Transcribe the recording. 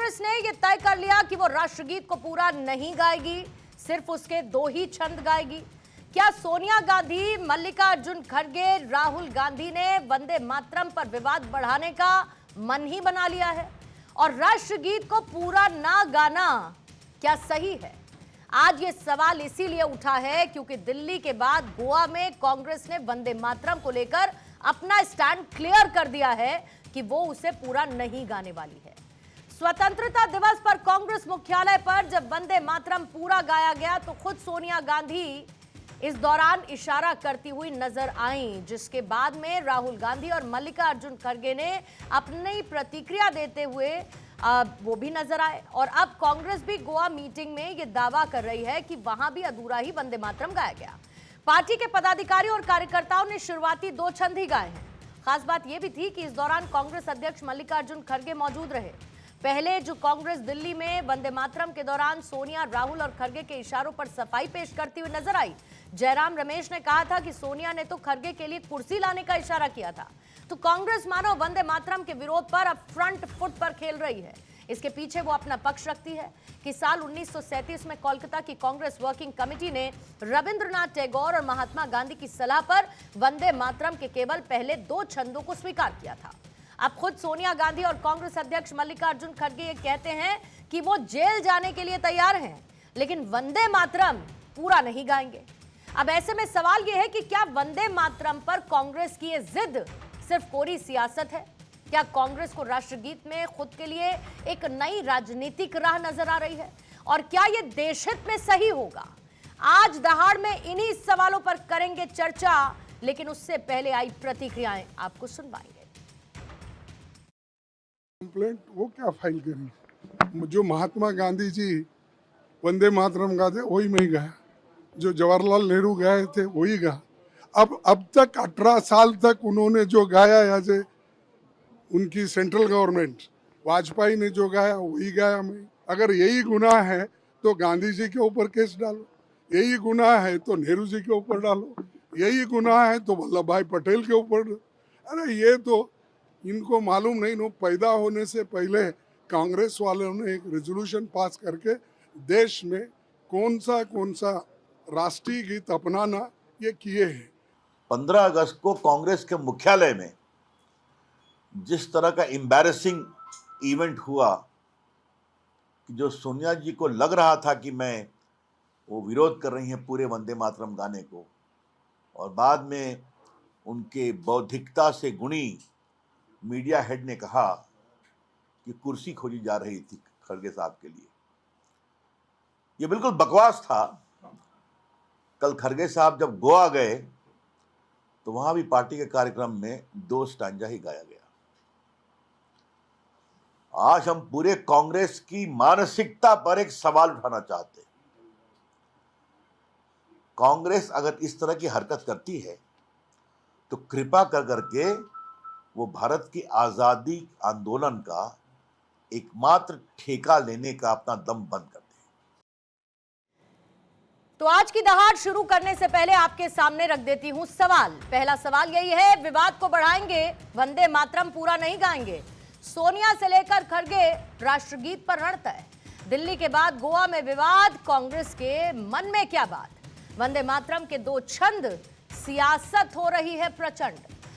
कांग्रेस ने यह तय कर लिया कि वो राष्ट्रगीत को पूरा नहीं गाएगी, सिर्फ उसके 2 ही छंद गाएगी। क्या सोनिया गांधी, मल्लिकार्जुन खड़गे, राहुल गांधी ने वंदे मातरम पर विवाद बढ़ाने का मन ही बना लिया है? और राष्ट्रगीत को पूरा ना गाना क्या सही है? आज ये सवाल इसीलिए उठा है क्योंकि दिल्ली के बाद गोवा में कांग्रेस ने वंदे मातरम को लेकर अपना स्टैंड क्लियर कर दिया है कि वो उसे पूरा नहीं गाने वाली है। स्वतंत्रता दिवस पर कांग्रेस मुख्यालय पर जब वंदे मातरम पूरा गाया गया तो खुद सोनिया गांधी इस दौरान इशारा करती हुई नजर आई, जिसके बाद में राहुल गांधी और मल्लिकार्जुन खड़गे ने अपनी प्रतिक्रिया देते हुए वो भी नजर आए। और अब कांग्रेस भी गोवा मीटिंग में ये दावा कर रही है कि वहां भी अधूरा ही वंदे मातरम गाया गया। पार्टी के पदाधिकारियों और कार्यकर्ताओं ने शुरुआती 2 छंद ही गाए हैं। खास बात यह भी थी कि इस दौरान कांग्रेस अध्यक्ष मल्लिकार्जुन खड़गे मौजूद रहे। पहले जो कांग्रेस दिल्ली में वंदे मातरम के दौरान सोनिया, राहुल और खड़गे के इशारों पर सफाई पेश करती हुई नजर आई। जयराम रमेश ने कहा था कि सोनिया ने तो खड़गे के लिए कुर्सी लाने का इशारा किया था, तो कांग्रेस मानो वंदे मातरम के विरोध पर अब फ्रंट फुट पर खेल रही है। इसके पीछे वो अपना पक्ष रखती है कि साल 1937 में कोलकाता की कांग्रेस वर्किंग कमेटी ने रविंद्रनाथ टैगोर और महात्मा गांधी की सलाह पर वंदे मातरम के केवल पहले 2 छंदों को स्वीकार किया था। अब खुद सोनिया गांधी और कांग्रेस अध्यक्ष मल्लिकार्जुन खड़गे ये कहते हैं कि वो जेल जाने के लिए तैयार हैं, लेकिन वंदे मातरम पूरा नहीं गाएंगे। अब ऐसे में सवाल यह है कि क्या वंदे मातरम पर कांग्रेस की ये जिद सिर्फ कोरी सियासत है? क्या कांग्रेस को राष्ट्रगीत में खुद के लिए एक नई राजनीतिक राह नजर आ रही है? और क्या ये देशहित में सही होगा? आज दहाड़ में इन्हीं सवालों पर करेंगे चर्चा, लेकिन उससे पहले आई प्रतिक्रियाएं आपको सुनवाएंगे। कंप्लेंट वो क्या फाइल करी? जो महात्मा गांधी जी वंदे मातरम गाते वही मैं गाया, जो जवाहरलाल नेहरू गाए थे वही गा। अब तक 18 साल तक उन्होंने जो गाया, ऐसे उनकी सेंट्रल गवर्नमेंट वाजपेयी ने जो गाया वही गाया मैं। अगर यही गुनाह है तो गांधी जी के ऊपर केस डालो, यही गुनाह है तो नेहरू जी के ऊपर डालो, यही गुनाह है तो वल्लभ भाई पटेल के ऊपर। अरे ये तो इनको मालूम नहीं। नो पैदा होने से पहले कांग्रेस वालों ने एक रेजोल्यूशन पास करके देश में कौन सा राष्ट्रीय गीत अपनाना ये किए हैं। 15 अगस्त को कांग्रेस के मुख्यालय में जिस तरह का एम्बैरेसिंग इवेंट हुआ कि जो सोनिया जी को लग रहा था कि वो विरोध कर रही हैं पूरे वंदे मातरम गाने को, और बाद में उनके बौद्धिकता से गुणी मीडिया हेड ने कहा कि कुर्सी खोजी जा रही थी खड़गे साहब के लिए। ये बिल्कुल बकवास था। कल खड़गे साहब जब गोवा गए तो वहां भी पार्टी के कार्यक्रम में 2 स्टांजा ही गाया गया। आज हम पूरे कांग्रेस की मानसिकता पर एक सवाल उठाना चाहते हैं। कांग्रेस अगर इस तरह की हरकत करती है तो कृपा कर करके वो भारत की आजादी आंदोलन का एकमात्र ठेका लेने का अपना दम बंद कर दे। तो आज की दहाड़ शुरू करने से पहले आपके सामने रख देती हूं सवाल। पहला सवाल यही है, विवाद को बढ़ाएंगे, वंदे मातरम पूरा नहीं गाएंगे। सोनिया से लेकर खड़गे राष्ट्रगीत पर रणता है। दिल्ली के बाद गोवा में विवाद, कांग्रेस के मन में क्या बात? वंदे मातरम के 2 छंद, सियासत हो रही है प्रचंड।